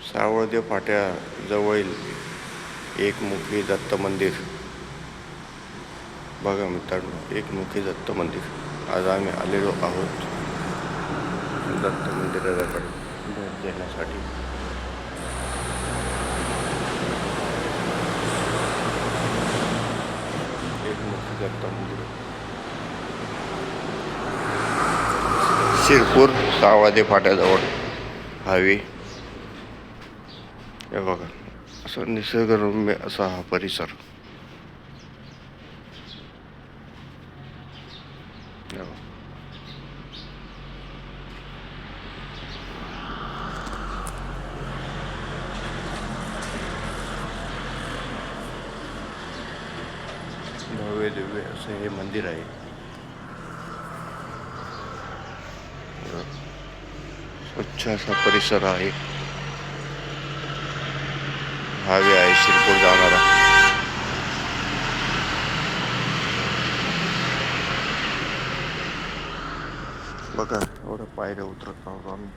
सावळदे फाट्याजवळील एकमुखी दत्त मंदिर. बघा मित्रांनो, एकमुखी दत्त मंदिर. आज आम्ही आलेलो आहोत दत्त मंदिराकडे भेट देण्यासाठी. एकमुखी दत्त मंदिर, शिरपूर सावळदे फाट्याजवळ हायवे. हे बघा, असं निसर्गरम्य असा हा परिसर. भव्य दिव्य असं हे मंदिर आहे. स्वच्छ असा परिसर आहे. हायवे आहे शिरपूर जाणारा. बघा, एवढं पायऱ्या उतरत आहोत आम्ही.